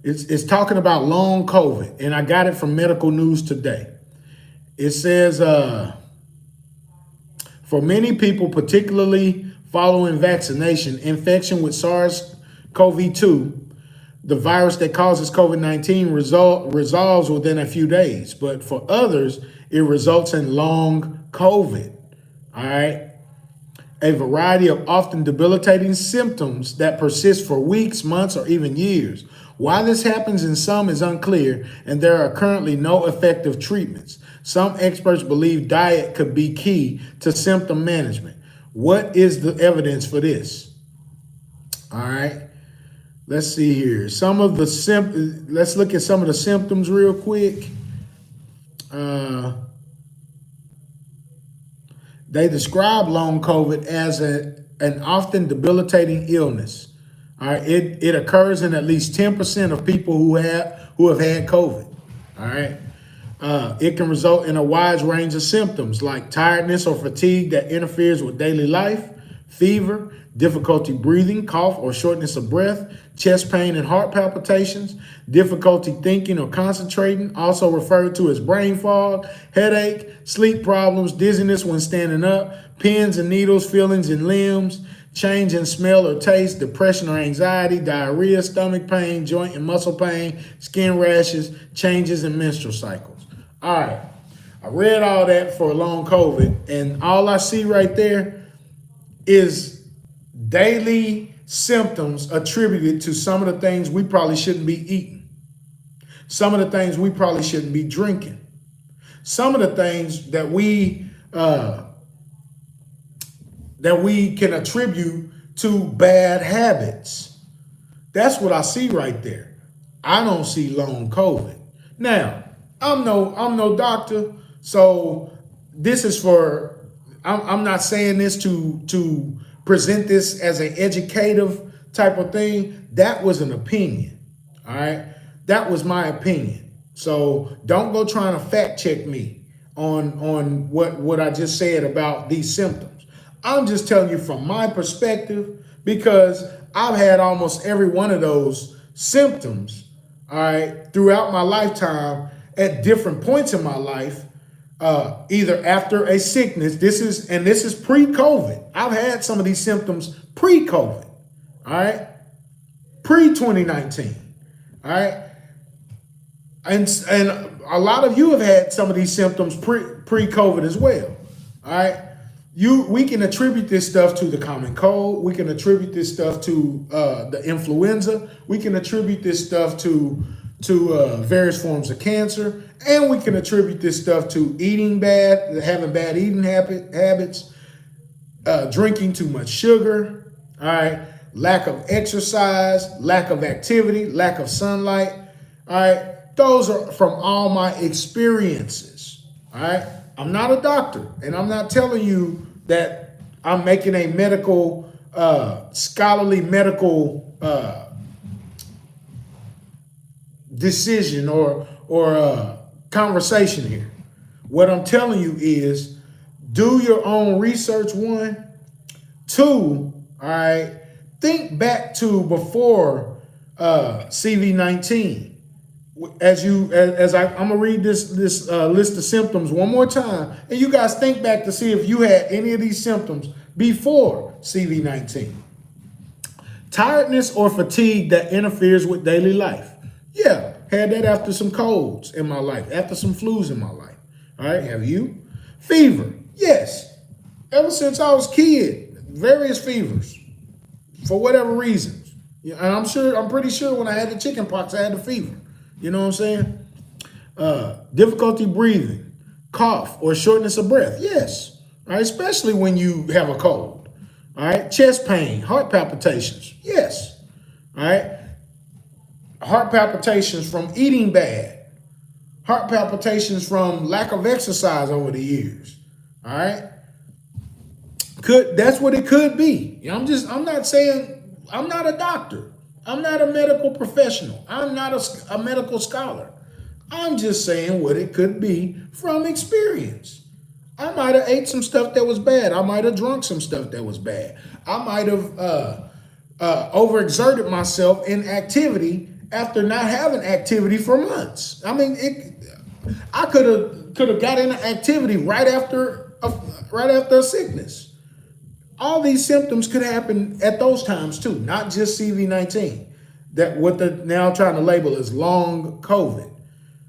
it's talking about long COVID, and I got it from Medical News Today. It says for many people, particularly following vaccination, infection with SARS-CoV-2, the virus that causes COVID-19, resolves within a few days. But for others, it results in long COVID. All right. A variety of often debilitating symptoms that persist for weeks, months, or even years. Why this happens in some is unclear, and there are currently no effective treatments. Some experts believe diet could be key to symptom management. What is the evidence for this? All right. Let's see here. Let's look at some of the symptoms real quick. They describe long COVID as an often debilitating illness. All right, it occurs in at least 10% of people who have had COVID. All right, it can result in a wide range of symptoms like tiredness or fatigue that interferes with daily life, fever, difficulty breathing, cough or shortness of breath, chest pain and heart palpitations, difficulty thinking or concentrating, also referred to as brain fog, headache, sleep problems, dizziness when standing up, pins and needles, feelings in limbs, change in smell or taste, depression or anxiety, diarrhea, stomach pain, joint and muscle pain, skin rashes, changes in menstrual cycles. All right, I read all that for long COVID, and all I see right there is daily symptoms attributed to some of the things we probably shouldn't be eating, some of the things we probably shouldn't be drinking, some of the things that we can attribute to bad habits. That's what I see right there. I don't see long COVID. Now, I'm no doctor, so this is for. I'm not saying this to present this as an educative type of thing. That was an opinion. All right, that was my opinion. So don't go trying to fact check me on what I just said about these symptoms. I'm just telling you from my perspective, because I've had almost every one of those symptoms, all right, throughout my lifetime at different points in my life, either after a sickness. This is pre-COVID. I've had some of these symptoms pre-COVID, all right, pre-2019, all right, and a lot of you have had some of these symptoms pre-COVID as well, all right. We can attribute this stuff to the common cold. We can attribute this stuff to the influenza. We can attribute this stuff to various forms of cancer, and we can attribute this stuff to eating bad, having bad eating habits, drinking too much sugar, all right, lack of exercise, lack of activity, lack of sunlight, all right. Those are from all my experiences, all right. I'm not a doctor, and I'm not telling you that I'm making a medical, scholarly medical decision or conversation here. What I'm telling you is do your own research, one. Two, all right, think back to before CV-19. I'm gonna read this list of symptoms one more time, and you guys think back to see if you had any of these symptoms before CV-19. Tiredness or fatigue that interferes with daily life. Yeah, had that after some colds in my life, after some flus in my life. All right, have you? Fever, yes. Ever since I was a kid, various fevers for whatever reasons. Yeah, and I'm pretty sure when I had the chicken pox, I had the fever. You know what I'm saying? Difficulty breathing, cough, or shortness of breath. Yes. All right, especially when you have a cold. All right. Chest pain, heart palpitations. Yes. All right. Heart palpitations from eating bad. Heart palpitations from lack of exercise over the years. All right. That's what it could be. I'm not saying, I'm not a doctor. I'm not a medical professional. I'm not a medical scholar. I'm just saying what it could be from experience. I might have ate some stuff that was bad. I might have drunk some stuff that was bad. I might have overexerted myself in activity after not having activity for months. I mean, I could have got into activity right after a sickness. All these symptoms could happen at those times too, not just CV-19. That what they're now trying to label as long COVID.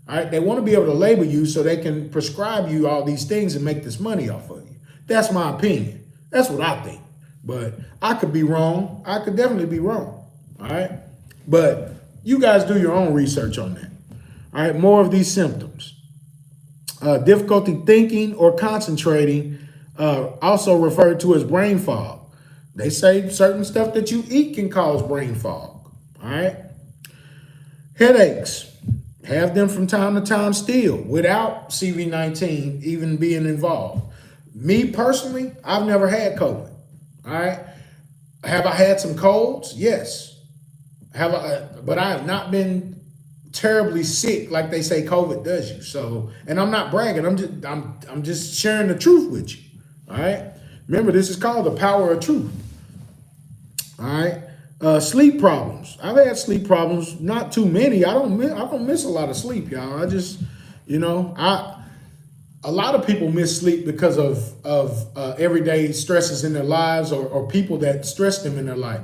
All right, they want to be able to label you so they can prescribe you all these things and make this money off of you. That's my opinion. That's what I think. But I could be wrong. I could definitely be wrong. All right, but you guys do your own research on that. All right, more of these symptoms. Difficulty thinking or concentrating, also referred to as brain fog. They say certain stuff that you eat can cause brain fog. All right. Headaches, have them from time to time still without CV-19 even being involved. Me personally, I've never had COVID. All right. Have I had some colds? Yes. But I have not been terribly sick like they say COVID does you. So, and I'm not bragging. I'm just sharing the truth with you. All right. Remember, this is called the power of truth. All right. Sleep problems. I've had sleep problems, not too many. I don't miss a lot of sleep, y'all. I just, a lot of people miss sleep because of everyday stresses in their lives or people that stress them in their life.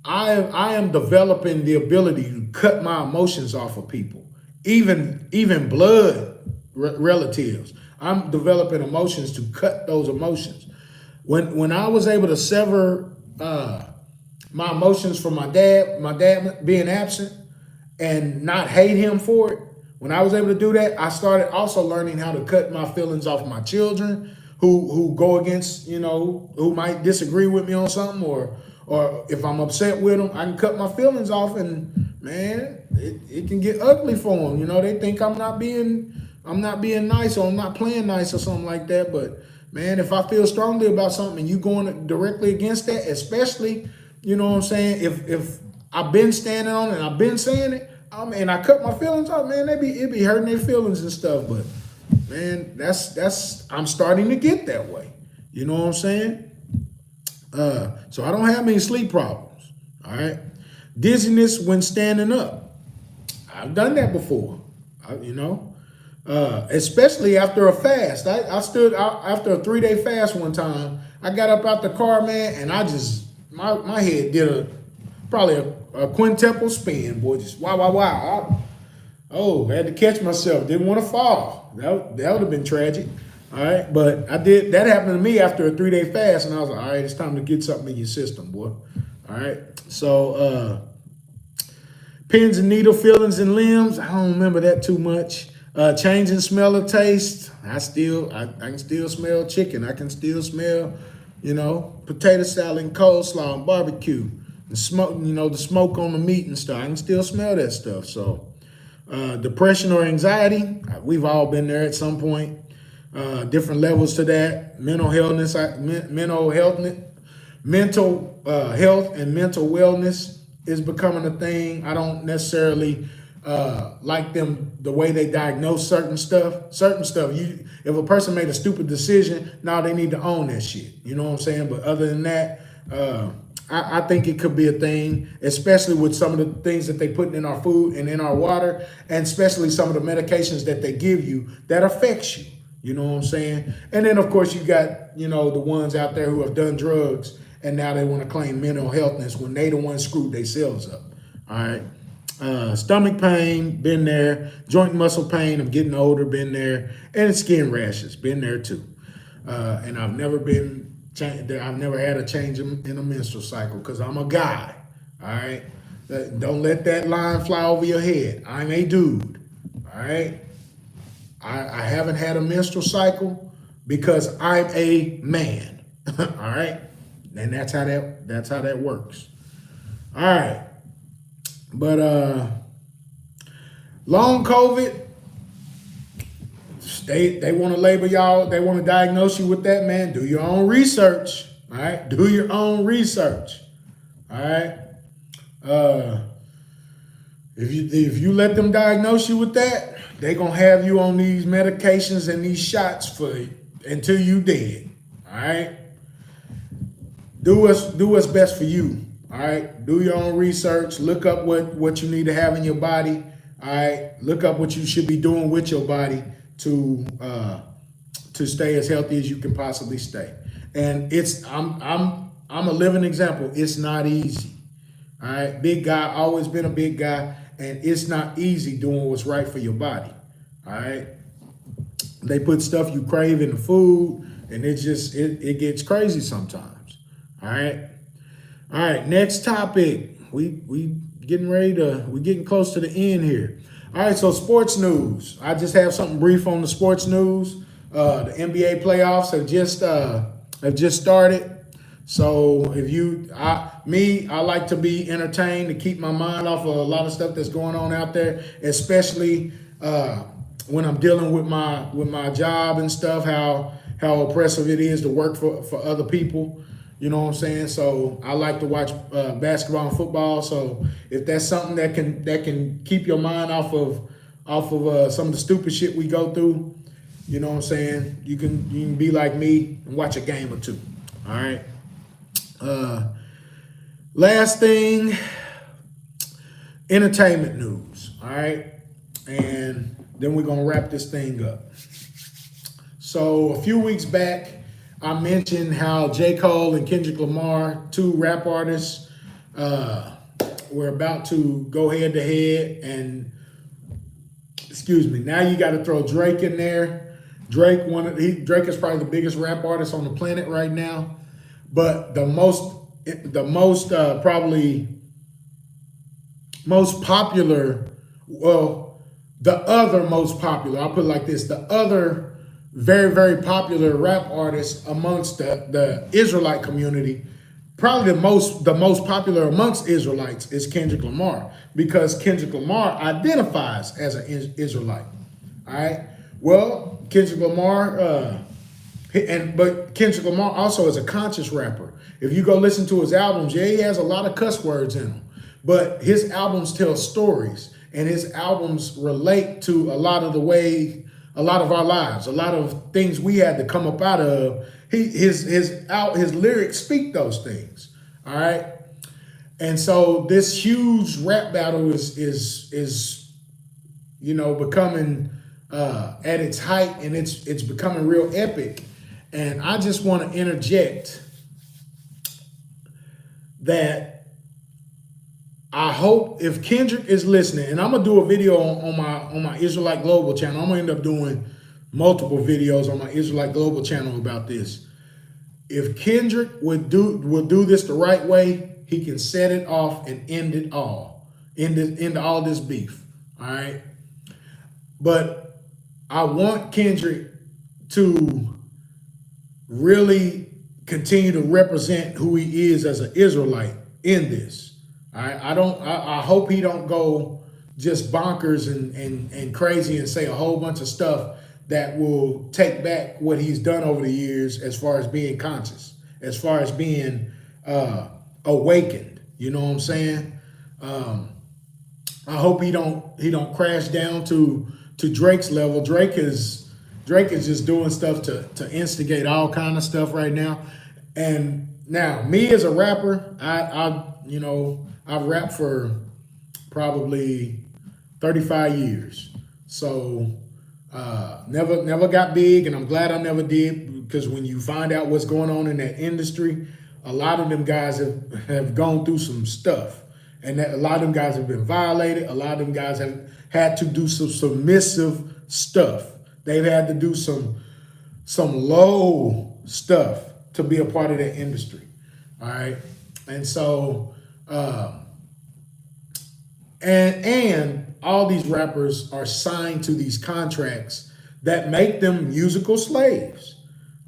I am developing the ability to cut my emotions off of people, even blood relatives. I'm developing emotions to cut those emotions. When I was able to sever my emotions from my dad being absent, and not hate him for it. When I was able to do that, I started also learning how to cut my feelings off my children who go against, who might disagree with me on something, or if I'm upset with them, I can cut my feelings off, and man, it can get ugly for them. They think I'm not being nice, or I'm not playing nice or something like that. But man, if I feel strongly about something and you going directly against that, especially, you know what I'm saying, if I've been standing on it and I've been saying it, and I cut my feelings off, man, it be hurting their feelings and stuff. But man, I'm starting to get that way. You know what I'm saying? So I don't have any sleep problems. All right. Dizziness when standing up. I've done that before. Especially after a fast. I stood out after a 3-day fast one time. I got up out the car, man, and I just my head did probably a quintuple spin, boy. Just wow. I had to catch myself. Didn't want to fall. That would have been tragic. All right, but I did. That happened to me after a 3-day fast, and I was like, all right, it's time to get something in your system, boy. All right. So pins and needle feelings in limbs. I don't remember that too much. Change in smell or taste. I can still smell chicken. I can still smell, potato salad and coleslaw and barbecue. The smoke, the smoke on the meat and stuff. I can still smell that stuff. So depression or anxiety, we've all been there at some point. Different levels to that. Mental health and mental wellness is becoming a thing. I don't necessarily like the way they diagnose certain stuff. If a person made a stupid decision, now they need to own that shit. You know what I'm saying? But other than that, I think it could be a thing, especially with some of the things that they put in our food and in our water, and especially some of the medications that they give you that affects you. You know what I'm saying? And then, of course, you got, the ones out there who have done drugs and now they want to claim mental healthness when they the ones screwed themselves up. All right. Stomach pain, been there. Joint and muscle pain, I'm getting older, been there. And skin rashes, been there too. And I've never had a change in a menstrual cycle because I'm a guy. All right. Don't let that line fly over your head. I'm a dude. All right. I haven't had a menstrual cycle because I'm a man. All right. And that's how that works. All right. But long COVID, they want to label y'all, they want to diagnose you with that, man. Do your own research. All right. Do your own research. All right. If you let them diagnose you with that, they gonna have you on these medications and these shots until you dead. All right. Do what's best for you. All right. Do your own research. Look up what you need to have in your body. All right. Look up what you should be doing with your body to stay as healthy as you can possibly stay. And I'm a living example. It's not easy. All right. Big guy, always been a big guy. And it's not easy doing what's right for your body. All right. They put stuff you crave in the food, and it gets crazy sometimes. All right. All right. Next topic. We we're getting close to the end here. All right, so sports news. I just have something brief on the sports news. The NBA playoffs have just started. So if I like to be entertained to keep my mind off of a lot of stuff that's going on out there, especially when I'm dealing with my job and stuff, how oppressive it is to work for other people. You know what I'm saying? So I like to watch basketball and football. So if that's something that can keep your mind off of some of the stupid shit we go through, you know what I'm saying? You can be like me and watch a game or two. All right. Last thing, entertainment news. All right. And then we're gonna wrap this thing up. So a few weeks back, I mentioned how K.O.I and Kendrick Lamar, two rap artists, were about to go head to head. And now you got to throw Drake in there. Drake is probably the biggest rap artist on the planet right now, but the other most popular, I'll put it like this, the other very, very popular rap artist amongst the Israelite community, probably the most popular amongst Israelites, is Kendrick Lamar, because Kendrick Lamar identifies as an Israelite. All right. Well, Kendrick Lamar, but Kendrick Lamar also is a conscious rapper. If you go listen to his albums, he has a lot of cuss words in them, but his albums tell stories, and his albums relate to a lot of our lives, a lot of things we had to come up out of. His lyrics speak those things. All right. And so this huge rap battle is becoming at its height, and it's becoming real epic. And I just want to interject that I hope, if Kendrick is listening, and I'm gonna do a video on my Israelite Global channel. I'm gonna end up doing multiple videos on my Israelite Global channel about this. If Kendrick would do this the right way, he can set it off and end it all, end all this beef. All right. But I want Kendrick to really continue to represent who he is as an Israelite in this. All right. I hope he don't go just bonkers and crazy and say a whole bunch of stuff that will take back what he's done over the years, as far as being conscious, as far as being awakened. You know what I'm saying? I hope he don't crash down to Drake's level. Drake is just doing stuff to instigate all kind of stuff right now. And now, me as a rapper, I've rapped for probably 35 years. So never got big, and I'm glad I never did, because when you find out what's going on in that industry, a lot of them guys have gone through some stuff, and a lot of them guys have been violated. A lot of them guys have had to do some submissive stuff. They've had to do some low stuff to be a part of that industry. All right. And so and all these rappers are signed to these contracts that make them musical slaves.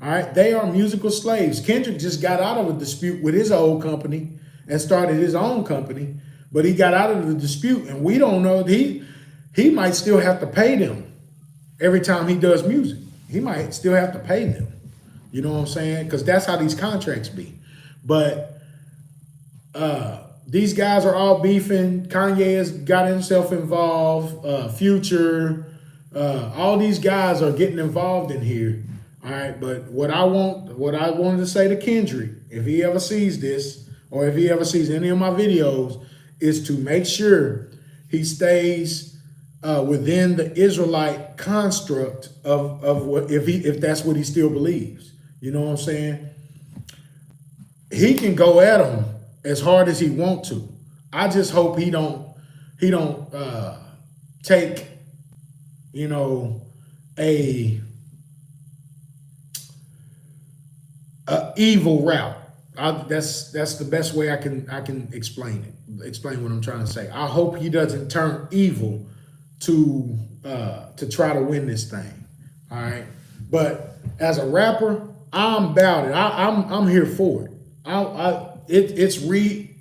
All right. They are musical slaves. Kendrick just got out of a dispute with his old company and started his own company, but he got out of the dispute, and we don't know, he might still have to pay them every time he does music. He might still have to pay them. You know what I'm saying? Because that's how these contracts be. But these guys are all beefing. Kanye has got himself involved. Future, all these guys are getting involved in here. All right. But what I wanted to say to Kendrick, if he ever sees this, or if he ever sees any of my videos, is to make sure he stays within the Israelite construct of what, if that's what he still believes. You know what I'm saying? He can go at him as hard as he want to. I just hope he don't take, a evil route. That's the best way I can explain it. explain what I'm trying to say. I hope he doesn't turn evil to try to win this thing. All right. But as a rapper, I'm about it. I'm here for it. It's re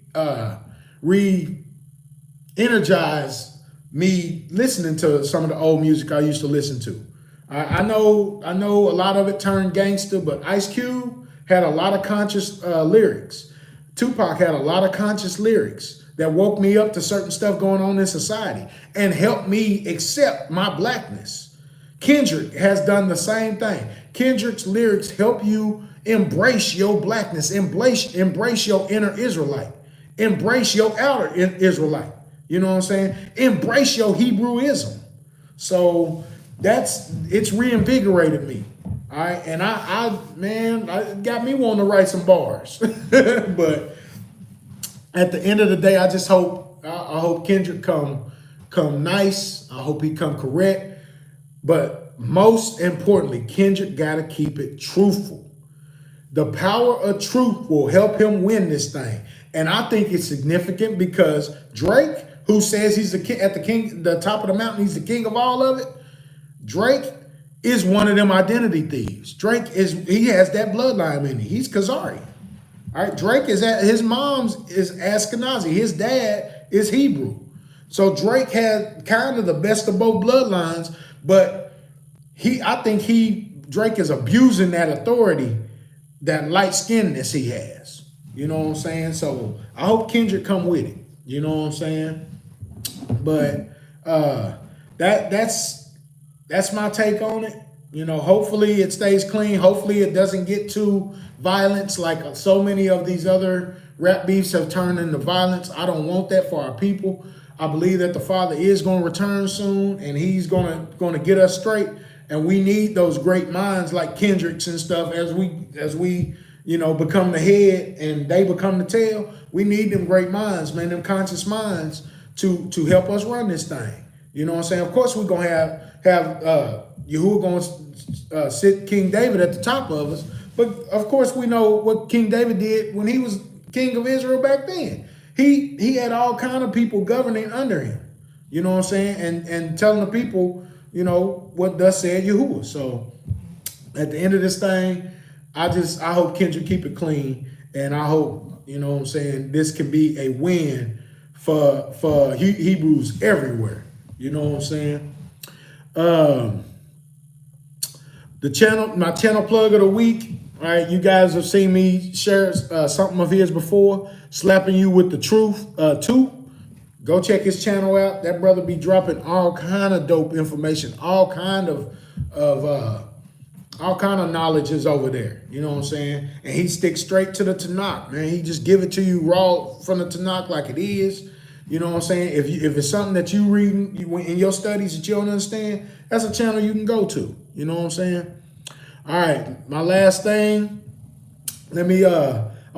energized me listening to some of the old music I used to listen to. I know a lot of it turned gangster, but Ice Cube had a lot of conscious lyrics. Tupac had a lot of conscious lyrics that woke me up to certain stuff going on in society and helped me accept my blackness. Kendrick has done the same thing. Kendrick's lyrics help you embrace your blackness, embrace your inner Israelite, embrace your outer Israelite. You know what I'm saying? Embrace your Hebrewism. So it's reinvigorated me. All right. And I got me wanting to write some bars. But at the end of the day, I just hope Kendrick come nice. I hope he come correct. But most importantly, Kendrick gotta keep it truthful. The power of truth will help him win this thing. And I think it's significant because Drake, who says he's the top of the mountain, he's the king of all of it. Drake is one of them identity thieves. He has that bloodline in him. He's Khazari. All right, Drake his mom's is Ashkenazi. His dad is Hebrew. So Drake had kind of the best of both bloodlines, but I think Drake is abusing that authority, that light skinnedness he has. You know what I'm saying? So I hope Kendrick come with it. You know what I'm saying? But that's my take on it. You know, hopefully it stays clean. Hopefully it doesn't get to violence like so many of these other rap beefs have turned into violence. I don't want that for our people. I believe that the Father is going to return soon, and he's going to get us straight. And we need those great minds like Kendricks and stuff as we become the head and they become the tail. We need them great minds, man, them conscious minds to help us run this thing. You know what I'm saying? Of course, we're going to have Yahuwah going to sit King David at the top of us. But of course, we know what King David did when he was king of Israel back then. He had all kind of people governing under him. You know what I'm saying? And telling the people, what thus said Yahuwah. So at the end of this thing, I hope Kendrick keep it clean. And I hope, this can be a win for Hebrews everywhere. You know what I'm saying? My channel plug of the week. All right, you guys have seen me share something of his before, Slapping You with the Truth 2. Go check his channel out. That brother be dropping all kind of dope information, all kind of knowledge is over there. You know what I'm saying? And he sticks straight to the Tanakh, man. He just give it to you raw from the Tanakh like it is. You know what I'm saying? If it's something that you read in your studies that you don't understand, that's a channel you can go to. You know what I'm saying? All right, my last thing. I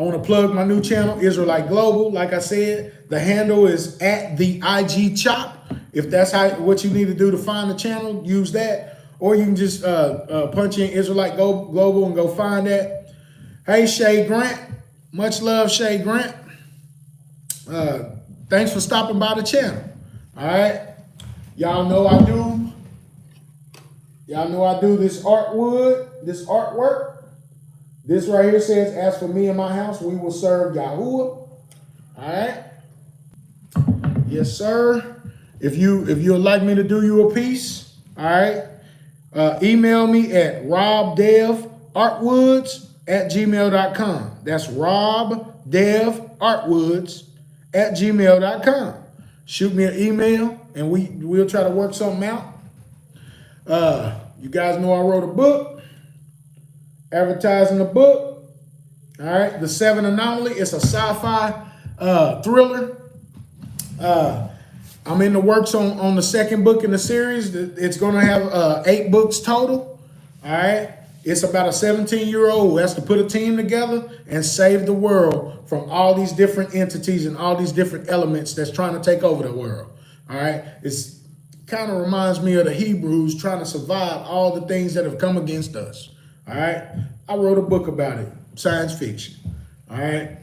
want to plug my new channel, Israelite Global. Like I said, the handle is @the_IG_chop. If that's what you need to do to find the channel, use that. Or you can just punch in Israelite Global and go find that. Hey, Shay Grant. Much love, Shay Grant. Thanks for stopping by the channel. All right. Y'all know I do this artwork. This right here says, as for me and my house, we will serve Yahuwah. All right. Yes, sir. If you would like me to do you a piece, all right, email me at robdevartwoods@gmail.com. That's robdevartwoods@gmail.com. Shoot me an email and we'll try to work something out. You guys know I wrote a book, advertising the book. All right, The Seven Anomaly. It's a sci-fi thriller. I'm in the works on the second book in the series. It's going to have 8 books total. All right. It's about a 17-year-old who has to put a team together and save the world from all these different entities and all these different elements that's trying to take over the world. All right. It's kind of reminds me of the Hebrews trying to survive all the things that have come against us. All right. I wrote a book about it. Science fiction. All right.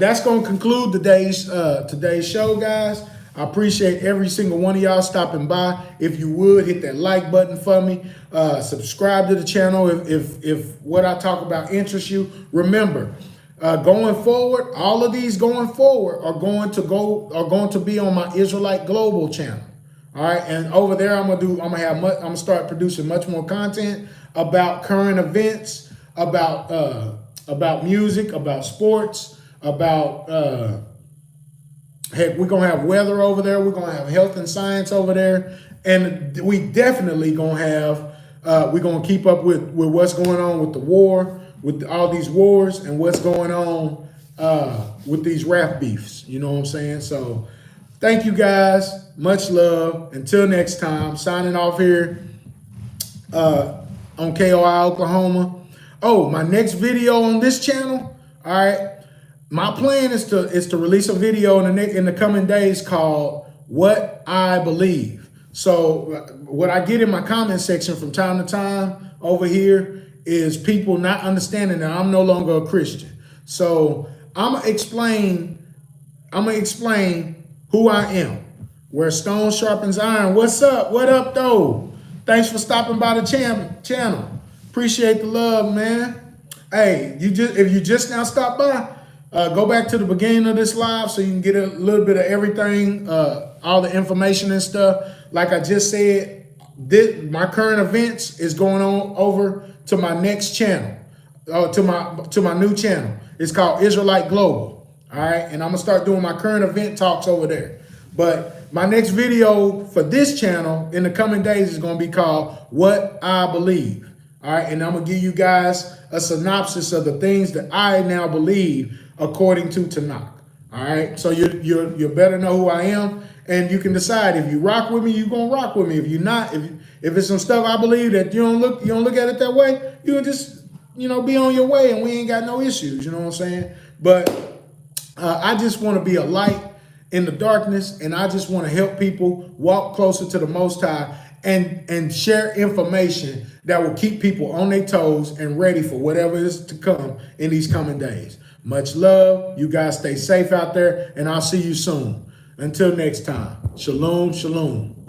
that's going to conclude today's show, guys. I appreciate every single one of y'all stopping by. If you would, hit that like button for me. Subscribe to the channel if what I talk about interests you. Remember, going forward, all of these going forward are going to be on my Israelite Global channel. All right, and over there I'm gonna start producing much more content about current events, about music, about sports, about heck, we're gonna have weather over there. We're gonna have health and science over there, and we definitely gonna have. We're gonna keep up with what's going on with the war, with all these wars, and what's going on with these rap beefs. You know what I'm saying? So, thank you guys. Much love. Until next time. Signing off here on K.O.I. Oklahoma. Oh, my next video on this channel. All right. My plan is to release a video in the coming days called What I Believe. So what I get in my comment section from time to time over here is people not understanding that I'm no longer a Christian. So I'm gonna explain who I am. Where stone sharpens iron. What's up? What up, though? Thanks for stopping by the channel. Appreciate the love, man. Hey, if you just now stopped by, go back to the beginning of this live so you can get a little bit of everything, all the information and stuff. Like I just said, my current events is going on over to my next channel, to my new channel. It's called Israelite Global. All right, and I'm gonna start doing my current event talks over there. But my next video for this channel in the coming days is gonna be called What I Believe. All right, and I'm gonna give you guys a synopsis of the things that I now believe according to Tanakh. All right, so you better know who I am, and you can decide if you rock with me, you gonna rock with me. If you're not, if it's some stuff I believe that you don't look at it that way, you can just be on your way, and we ain't got no issues. You know what I'm saying? But I just want to be a light in the darkness, and I just want to help people walk closer to the Most High and share information that will keep people on their toes and ready for whatever is to come in these coming days. Much love. You guys stay safe out there, and I'll see you soon. Until next time, shalom, shalom.